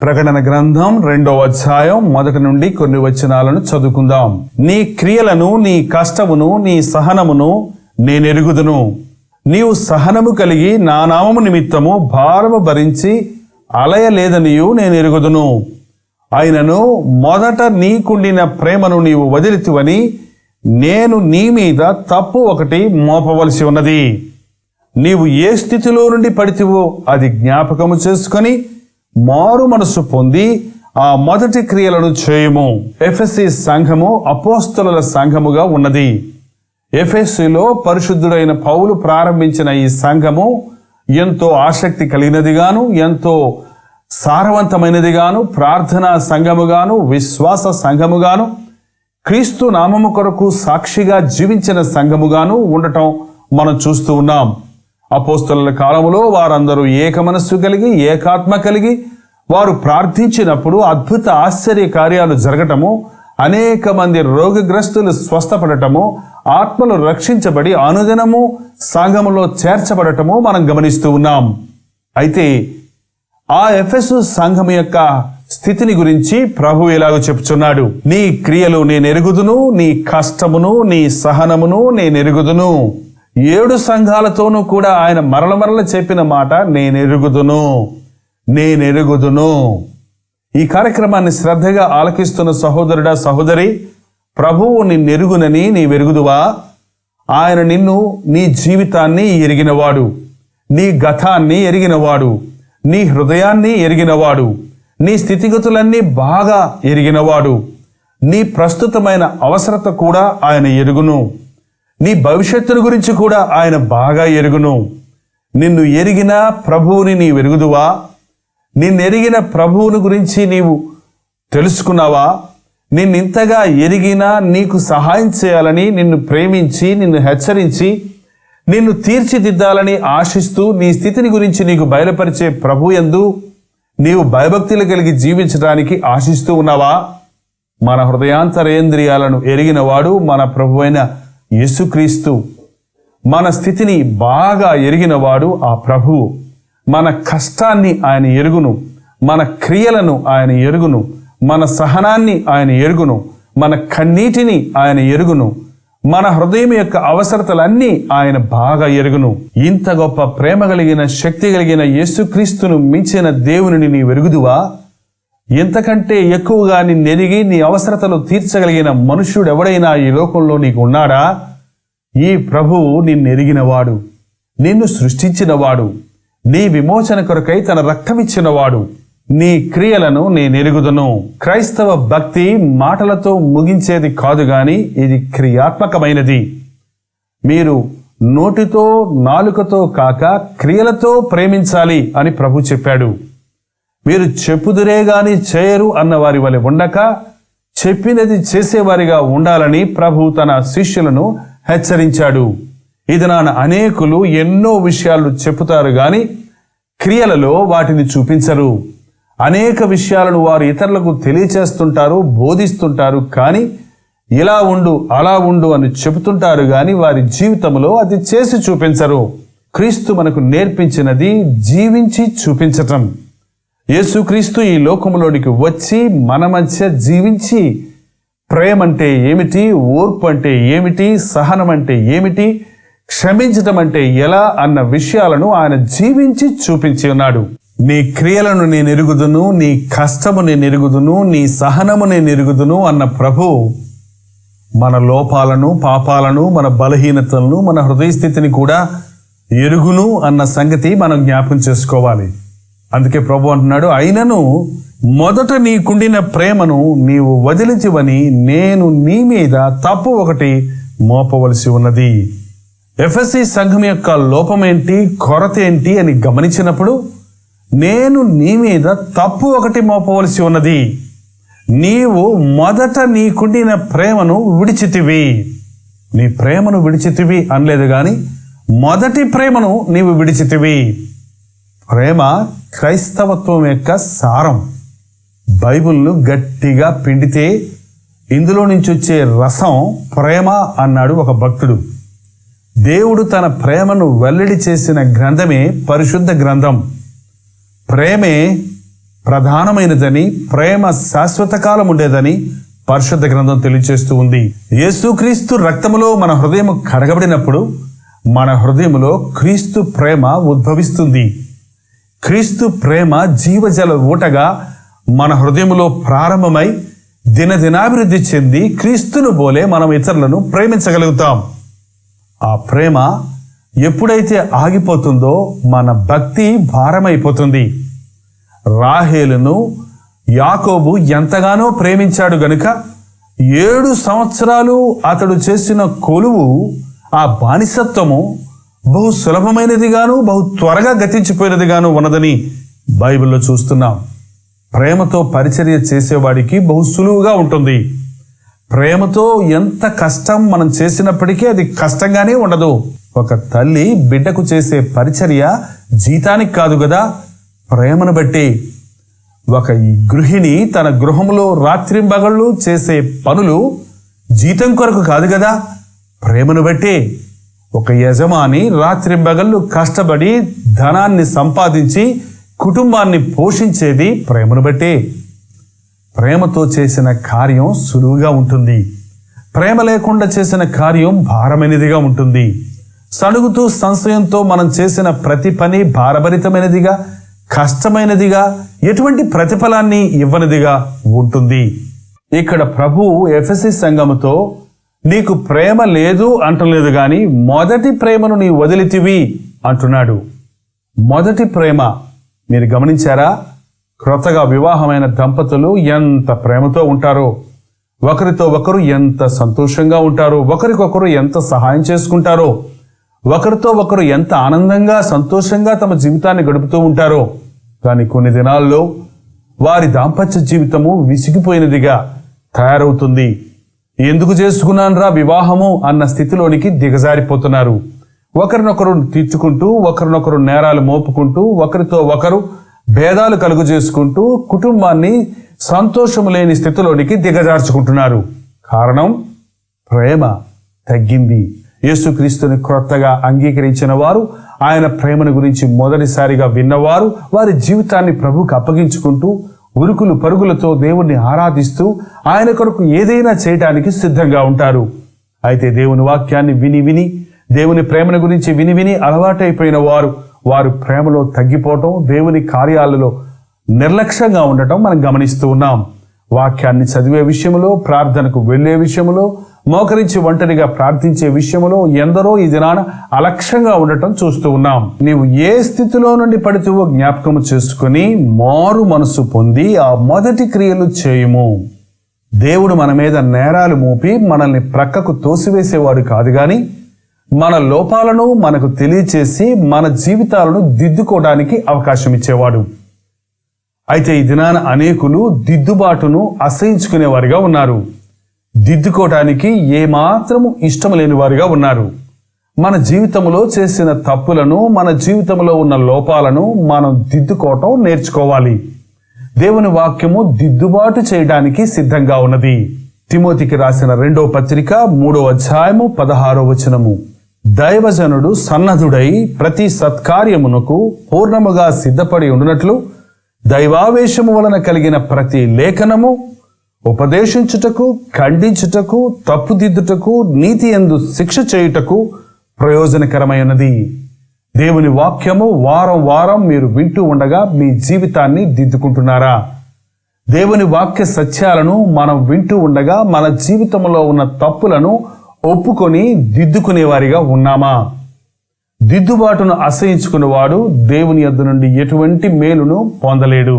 ప్రకటన గ్రంథం 2వ అధ్యాయం 1 నుండి కొన్ని వచనాలను చదువుకుందాం. నీ క్రియలను, నీ కష్టమును, నీ సహనమును నేనెరుగుదును. నీవు సహనము కలిగి నా నామము నిమిత్తము భారము భరించి అలయలేదనియు నేనెరుగుదును. అయినను మొదట నీకుండిన ప్రేమను నీవు వదిలితివని నేను నీ మీద తప్పు ఒకటి మోపవలసి ఉన్నది. నీవు ఏ స్థితిలో నుండి పడితివో అది జ్ఞాపకము చేసుకొని మారు మనసు పొంది ఆ మొదటి క్రియలను చేయుము. ఎఫెసీ సంఘము అపోస్తలుల సంఘముగా ఉన్నది. ఎఫెసీలో పరిశుద్ధుడైన పౌలు ప్రారంభించిన ఈ సంఘము ఎంతో ఆసక్తి కలిగినదిగాను, ఎంతో సారవంతమైనదిగాను, ప్రార్థనా సంఘముగాను, విశ్వాస సంఘముగాను, క్రీస్తు నామము కొరకు సాక్షిగా జీవించిన సంఘముగాను ఉండటం మనం చూస్తూ ఉన్నాం. అపోస్తలుల కాలములో వారందరూ ఏక మనస్సు కలిగి, ఏకాత్మ కలిగి వారు ప్రార్థించినప్పుడు అద్భుత ఆశ్చర్య కార్యాలు జరగటము, అనేక మంది రోగగ్రస్తులు స్వస్థపడటము, ఆత్మలు రక్షించబడి అనుదినము సంఘములో చేర్చబడటము మనం గమనిస్తూ ఉన్నాం. అయితే ఆ ఎఫెసు సంఘం యొక్క స్థితిని గురించి ప్రభు ఇలాగ చెప్తున్నాడు. నీ క్రియలు నేనెరుగుదును, నీ కష్టమును, నీ సహనమును నేనెరుగుదును. 7 సంఘాలతోనూ కూడా ఆయన మరల చెప్పిన మాట నేనెరుగుదును. ఈ కార్యక్రమాన్ని శ్రద్ధగా ఆలకిస్తున్న సహోదరుడా, సహోదరి, ప్రభువు నిన్నెరుగునని నీవెరుగుదువా? ఆయన నిన్ను, నీ జీవితాన్ని ఎరిగినవాడు, నీ గతాన్ని ఎరిగినవాడు, నీ హృదయాన్ని ఎరిగినవాడు, నీ స్థితిగతులన్నీ బాగా ఎరిగినవాడు. నీ ప్రస్తుతమైన అవసరత కూడా ఆయన ఎరుగును. నీ భవిష్యత్తును గురించి కూడా ఆయన బాగా ఎరుగును. నిన్ను ఎరిగిన ప్రభువుని నీవెరుగుదువా? నిన్నెరిగిన ప్రభువుని గురించి నీవు తెలుసుకున్నావా? నిన్నింతగా ఎరిగినా నీకు సహాయం చేయాలని, నిన్ను ప్రేమించి, నిన్ను హెచ్చరించి, నిన్ను తీర్చిదిద్దాలని ఆశిస్తూ నీ స్థితిని గురించి నీకు బయలుపరిచే ప్రభు యందు నీవు భయభక్తులు కలిగి జీవించడానికి ఆశిస్తూ ఉన్నావా? మన హృదయాంతరేంద్రియాలను ఎరిగినవాడు మన ప్రభువైన యేసుక్రీస్తు. మన స్థితిని బాగా ఎరిగినవాడు ఆ ప్రభువు. మన కష్టాన్ని ఆయన ఎరుగును, మన క్రియలను ఆయన ఎరుగును, మన సహనాన్ని ఆయన ఎరుగును, మన కన్నీటిని ఆయన ఎరుగును, మన హృదయం యొక్క అవసరతలన్నీ ఆయన బాగా ఎరుగును. ఇంత గొప్ప ప్రేమ కలిగిన, శక్తి కలిగిన యేసుక్రీస్తును మించిన దేవుని నీ వెరుగుదువా? ఎంతకంటే ఎక్కువగా నిన్నెరిగి నీ అవసరతలు తీర్చగలిగిన మనుష్యుడు ఎవడైనా ఈ లోకంలో నీకు ఉన్నాడా? ఈ ప్రభువు నిన్నెరిగినవాడు, నిన్ను సృష్టించినవాడు, నీ విమోచన కొరకై తన రక్తమిచ్చినవాడు. నీ క్రియలను నేనెరుగుదును. క్రైస్తవ భక్తి మాటలతో ముగించేది కాదు గాని ఇది క్రియాత్మకమైనది. మీరు నోటితో, నాలుకతో కాక క్రియలతో ప్రేమించాలి అని ప్రభు చెప్పాడు. మీరు చెప్పుదురే గాని చేయరు అన్న వారి వలె ఉండక చెప్పినది చేసేవారిగా ఉండాలని ప్రభు తన శిష్యులను హెచ్చరించాడు. ఇది నాన్న అనేకులు ఎన్నో విషయాలు చెప్పుతారు గాని క్రియలలో వాటిని చూపించరు. అనేక విషయాలను వారు ఇతరులకు తెలియచేస్తుంటారు, బోధిస్తుంటారు, కానీ ఇలా ఉండు, అలా ఉండు అని చెబుతుంటారు గాని వారి జీవితంలో అది చేసి చూపించరు. క్రీస్తు మనకు నేర్పించినది జీవించి చూపించటం. యేసుక్రీస్తు ఈ లోకంలోనికి వచ్చి మన మధ్య జీవించి ప్రేమ అంటే ఏమిటి, ఓర్పు అంటే ఏమిటి, సహనం అంటే ఏమిటి, క్షమించటం అంటే ఎలా అన్న విషయాలను ఆయన జీవించి చూపించి ఉన్నాడు. నీ క్రియలను నేను ఎరుగుదును, నీ కష్టము నేను ఎరుగుదును, నీ సహనము నేను ఎరుగుదును అన్న ప్రభు మన లోపాలను, పాపాలను, మన బలహీనతలను, మన హృదయ స్థితిని కూడా ఎరుగును అన్న సంగతి మనం జ్ఞాపకం చేసుకోవాలి. అందుకే ప్రభు అంటున్నాడు, అయినను మొదట నీకుండిన ప్రేమను నీవు వదిలిచివని నేను నీ మీద తప్పు ఒకటి మోపవలసి ఉన్నది. ఎఫెసీ సంఘం యొక్క లోపమేంటి, కొరత ఏంటి అని గమనించినప్పుడు నేను నీ మీద తప్పు ఒకటి మోపవలసి ఉన్నది. నీవు మొదట నీకుండిన ప్రేమను విడిచితివి. నీ ప్రేమను విడిచితివి అనలేదు కానీ మొదటి ప్రేమను నీవు విడిచితివి. ప్రేమ క్రైస్తవత్వం యొక్క సారం. బైబిల్ను గట్టిగా పిండితే ఇందులో నుంచి వచ్చే రసం ప్రేమ అన్నాడు ఒక భక్తుడు. దేవుడు తన ప్రేమను వెల్లడి చేసిన గ్రంథమే పరిశుద్ధ గ్రంథం. ప్రేమే ప్రధానమైనదని, ప్రేమ శాశ్వత కాలం ఉండేదని పరిశుద్ధ గ్రంథం తెలియజేస్తూ ఉంది. యేసుక్రీస్తు రక్తములో మన హృదయం కడగబడినప్పుడు మన హృదయములో క్రీస్తు ప్రేమ ఉద్భవిస్తుంది. క్రీస్తు ప్రేమ జీవజల ఊటగా మన హృదయములో ప్రారంభమై దినదినాభివృద్ధి చెంది క్రీస్తును పోలే మనం ఇతరులను ప్రేమించగలుగుతాం. ఆ ప్రేమ ఎప్పుడైతే ఆగిపోతుందో మన భక్తి భారమైపోతుంది. రాహేలును యాకోబు ఎంతగానో ప్రేమించాడు గనుక 7 సంవత్సరాలు అతడు చేసిన కొలువు, ఆ బానిసత్వము బహు సులభమైనదిగాను బహు త్వరగా గతించిపోయినదిగాను ఉన్నదని బైబిల్లో చూస్తున్నాం. ప్రేమతో పరిచర్య చేసేవాడికి బహు సులువుగా ఉంటుంది. ప్రేమతో ఎంత కష్టం మనం చేసినప్పటికీ అది కష్టంగానే ఉండదు. ఒక తల్లి బిడ్డకు చేసే పరిచర్య జీతానికి కాదు కదా, ప్రేమను బట్టి. ఒక గృహిణి తన గృహంలో రాత్రింబగళ్ళు చేసే పనులు జీతం కొరకు కాదు కదా, ప్రేమను బట్టి. ఒక యజమాని రాత్రింబగళ్ళు కష్టపడి ధనాన్ని సంపాదించి కుటుంబాన్ని పోషించేది ప్రేమను బట్టి. ప్రేమతో చేసిన కార్యం సులువుగా ఉంటుంది. ప్రేమ లేకుండా చేసిన కార్యం భారమైనదిగా ఉంటుంది. సణుగుతూ సంశయంతో మనం చేసిన ప్రతి పని భారభరితమైనదిగా, కష్టమైనదిగా, ఎటువంటి ప్రతిఫలాన్ని ఇవ్వనిదిగా ఉంటుంది. ఇక్కడ ప్రభువు ఎఫెసీ సంఘముతో నీకు ప్రేమ లేదు అంటలేదు కానీ మొదటి ప్రేమను నీ వదిలితివి అంటున్నాడు. మొదటి ప్రేమ మీరు గమనించారా? క్రొత్తగా వివాహమైన దంపతులు ఎంత ప్రేమతో ఉంటారో, ఒకరితో ఒకరు ఎంత సంతోషంగా ఉంటారో, ఒకరికొకరు ఎంత సహాయం చేసుకుంటారో, ఒకరితో ఒకరు ఎంత ఆనందంగా సంతోషంగా తమ జీవితాన్ని గడుపుతూ ఉంటారో. కానీ కొన్ని దినాల్లో వారి దాంపత్య జీవితము విసిగిపోయినదిగా తయారవుతుంది. ఎందుకు చేసుకున్నానురా వివాహము అన్న స్థితిలోనికి దిగజారిపోతున్నారు. ఒకరినొకరు తిట్టుకుంటూ, ఒకరినొకరు నేరాలు మోపుకుంటూ, ఒకరితో ఒకరు భేదాలు కలుగు చేసుకుంటూ కుటుంబాన్ని సంతోషము లేని స్థితిలోనికి దిగజార్చుకుంటున్నారు. కారణం ప్రేమ తగ్గింది. యేసుక్రీస్తుని క్రొత్తగా అంగీకరించిన వారు, ఆయన ప్రేమను గురించి మొదటిసారిగా విన్నవారు వారి జీవితాన్ని ప్రభువుకు అప్పగించుకుంటూ ఉరుకులు పరుగులతో దేవుణ్ణి ఆరాధిస్తూ ఆయన కొరకు ఏదైనా చేయడానికి సిద్ధంగా ఉంటారు. అయితే దేవుని వాక్యాన్ని విని విని, దేవుని ప్రేమను గురించి విని విని అలవాటైపోయిన వారు ప్రేమలో తగ్గిపోవటం, దేవుని కార్యాలలో నిర్లక్ష్యంగా ఉండటం మనం గమనిస్తూ ఉన్నాం. వాక్యాన్ని చదివే విషయంలో, ప్రార్థనకు వెళ్ళే విషయంలో, మోకరించి ఒంటరిగా ప్రార్థించే విషయంలో ఎందరో ఈ దినాన అలక్ష్యంగా ఉండటం చూస్తూ ఉన్నాం. నీవు ఏ స్థితిలో నుండి పడితేవో జ్ఞాపకము చేసుకుని మారు మనసు పొంది ఆ మొదటి క్రియలు చేయుము. దేవుడు మన మీద నేరాలు మోపి మనల్ని ప్రక్కకు తోసివేసేవాడు కాదు కానీ మన లోపాలను మనకు తెలియచేసి మన జీవితాలను దిద్దుకోవడానికి అవకాశం ఇచ్చేవాడు. అయితే ఈ దినాన అనేకులు దిద్దుబాటును అసహించుకునేవారిగా ఉన్నారు. దిద్దుకోవటానికి ఏమాత్రము ఇష్టం లేని వారిగా ఉన్నారు. మన జీవితంలో చేసిన తప్పులను, మన జీవితంలో ఉన్న లోపాలను మనం దిద్దుకోవటం నేర్చుకోవాలి. దేవుని వాక్యము దిద్దుబాటు చేయడానికి సిద్ధంగా ఉన్నది. తిమోతికి రాసిన 2వ పత్రిక 3వ అధ్యాయము 16వ వచనము. దైవజనుడు సన్నద్ధుడై ప్రతి సత్కార్యమునకు పూర్ణముగా సిద్ధపడి ఉండునట్లు దైవావేశము వలన కలిగిన ప్రతి లేఖనము ఉపదేశించుటకు, ఖండించుటకు, తప్పుదిద్దుటకు, నీతి యందు శిక్ష చేయుటకు ప్రయోజనకరమైనది. దేవుని వాక్యము వారం వారం మీరు వింటూ ఉండగా మీ జీవితాన్ని దిద్దుకుంటున్నారా? దేవుని వాక్య సత్యాలను మనం వింటూ ఉండగా మన జీవితంలో ఉన్న తప్పులను ఒప్పుకొని దిద్దుకునేవారిగా ఉన్నామా? దిద్దుబాటును అసహించుకునేవాడు దేవుని యొద్ద నుండి ఎటువంటి మేలును పొందలేడు.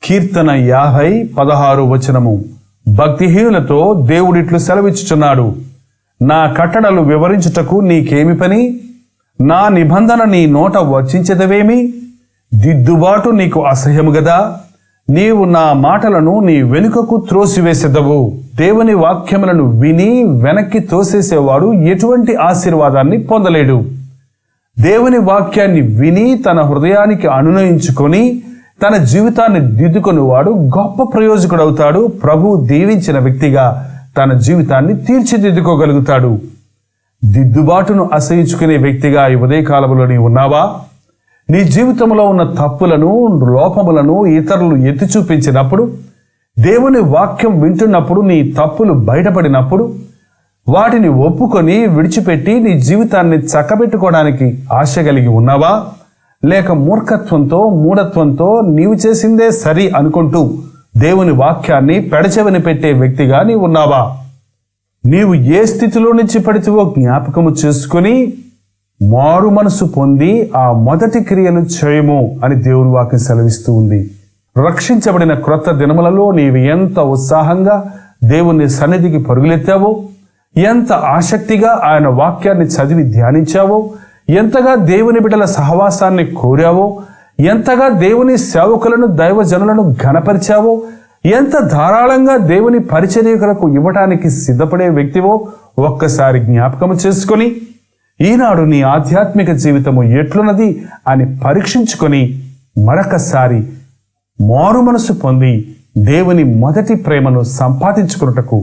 కీర్తన 50:16 వచనము. భక్తిహీనులతో దేవుడిట్లు సెలవిచ్చుచున్నాడు, నా కట్టడలు వివరించుటకు నీకేమి పని? నా నిబంధన నీ నోట వచించెదవేమి? దిద్దుబాటు నీకు అసహ్యము గదా? నీవు నా మాటలను నీ వెనుకకు త్రోసివేసెదవు. దేవుని వాక్యములను విని వెనక్కి తోసేసేవాడు ఎటువంటి ఆశీర్వాదాన్ని పొందలేడు. దేవుని వాక్యాన్ని విని తన హృదయానికి అనునయించుకొని తన జీవితాన్ని దిద్దుకొనివాడు గొప్ప ప్రయోజకుడవుతాడు. ప్రభువు దీవించిన వ్యక్తిగా తన జీవితాన్ని తీర్చిదిద్దుకోగలుగుతాడు. దిద్దుబాటును అసహించుకునే వ్యక్తిగా ఈ ఉదయకాలంలో నీవు ఉన్నావా? నీ జీవితంలో ఉన్న తప్పులను, లోపములను ఇతరులు ఎత్తి చూపించినప్పుడు, దేవుని వాక్యం వింటున్నప్పుడు, నీ తప్పులు బయటపడినప్పుడు వాటిని ఒప్పుకొని విడిచిపెట్టి నీ జీవితాన్ని చక్కబెట్టుకోవడానికి ఆశ కలిగి ఉన్నావా? లేక మూర్ఖత్వంతో, మూఢత్వంతో నీవు చేసిందే సరి అనుకుంటూ దేవుని వాక్యాన్ని పెడచెవిన పెట్టే వ్యక్తిగా నీవు ఉన్నావా? నీవు ఏ స్థితిలో నుంచి పడితేవో జ్ఞాపకము చేసుకుని మారు మనసు పొంది ఆ మొదటి క్రియలు చేయము అని దేవుని వాక్యం సెలవిస్తూ ఉంది. రక్షించబడిన క్రొత్త దినములలో నీవు ఎంత ఉత్సాహంగా దేవుని సన్నిధికి పరుగులెత్తావో, ఎంత ఆసక్తిగా ఆయన వాక్యాన్ని చదివి ధ్యానించావో, ఎంతగా దేవుని బిడ్డల సహవాసాన్ని కోరావో, ఎంతగా దేవుని సేవకులను, దైవజనులను ఘనపరిచావో, ఎంత ధారాళంగా దేవుని పరిచర్యకులకు ఇవ్వటానికి సిద్ధపడే వ్యక్తివో ఒక్కసారి జ్ఞాపకము చేసుకొని ఈనాడు నీ ఆధ్యాత్మిక జీవితము ఎట్లున్నది అని పరీక్షించుకొని మరొకసారి మారు మనసు పొంది దేవుని మొదటి ప్రేమను సంపాదించుకున్నటకు,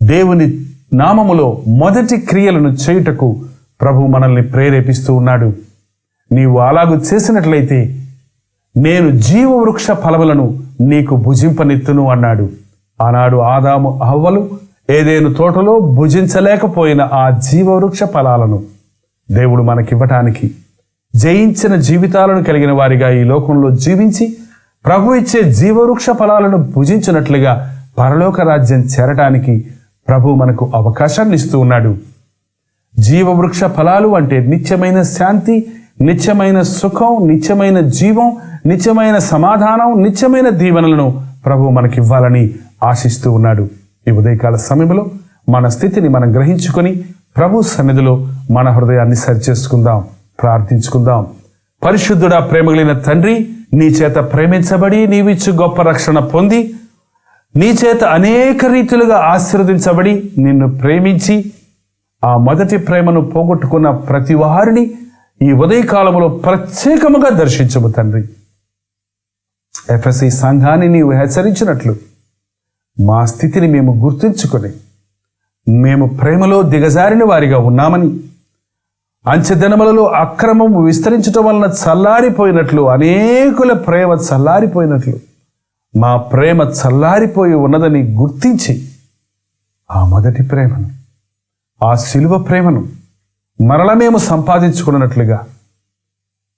దేవుని నామములో మొదటి క్రియలను చేయుటకు ప్రభు మనల్ని ప్రేరేపిస్తూ ఉన్నాడు. నీవు అలాగూ చేసినట్లయితే నేను జీవవృక్ష ఫలములను నీకు భుజింపనెత్తును అన్నాడు. ఆనాడు ఆదాము హవ్వలు ఏదెను తోటలో భుజించలేకపోయిన ఆ జీవవృక్ష ఫలాలను దేవుడు మనకివ్వటానికి, జయించిన జీవితాలను కలిగిన వారిగా ఈ లోకంలో జీవించి ప్రభు ఇచ్చే జీవవృక్ష ఫలాలను భుజించినట్లుగా పరలోక రాజ్యం చేరటానికి ప్రభు మనకు అవకాశాన్ని ఇస్తూ ఉన్నాడు. జీవవృక్ష ఫలాలు అంటే నిత్యమైన శాంతి, నిత్యమైన సుఖం, నిత్యమైన జీవం, నిత్యమైన సమాధానం, నిత్యమైన దీవెనలను ప్రభు మనకివ్వాలని ఆశిస్తూ ఉన్నాడు. ఈ ఉదయకాల సమయంలో మన స్థితిని మనం గ్రహించుకొని ప్రభు సన్నిధిలో మన హృదయాన్ని సరిచేసుకుందాం, ప్రార్థించుకుందాం. పరిశుద్ధుడా, ప్రేమగలిగిన తండ్రి, నీ చేత ప్రేమించబడి నీవిచ్చు గొప్ప రక్షణ పొంది నీ చేత అనేక రీతులుగా ఆశీర్వదించబడి నిన్ను ప్రేమించి ఆ మొదటి ప్రేమను పోగొట్టుకున్న ప్రతి వారిని ఈ ఉదయకాలంలో ప్రత్యేకముగా దర్శించము తండ్రి. ఎఫెసీ సంఘాన్ని నీవు హెచ్చరించినట్లు మా స్థితిని మేము గుర్తుంచుకొని మేము ప్రేమలో దిగజారిన వారిగా ఉన్నామని, అంచెదినములలో అక్రమము విస్తరించటం వలన చల్లారిపోయినట్లు, అనేకుల ప్రేమ చల్లారిపోయినట్లు మా ప్రేమ చల్లారిపోయి ఉన్నదని గుర్తించి ఆ మొదటి ప్రేమను, ఆ శిలువ ప్రేమను మరల మేము సంపాదించుకున్నట్లుగా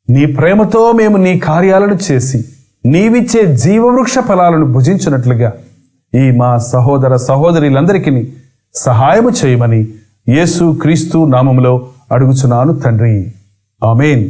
నీ ప్రేమతో మేము నీ కార్యాలను చేసి నీవిచ్చే జీవవృక్ష ఫలాలను భుజించినట్లుగా ఈ మా సహోదర సహోదరులందరికీ సహాయము చేయమని యేసు క్రీస్తు నామములో అడుగుచున్నాను తండ్రి. ఆమేన్.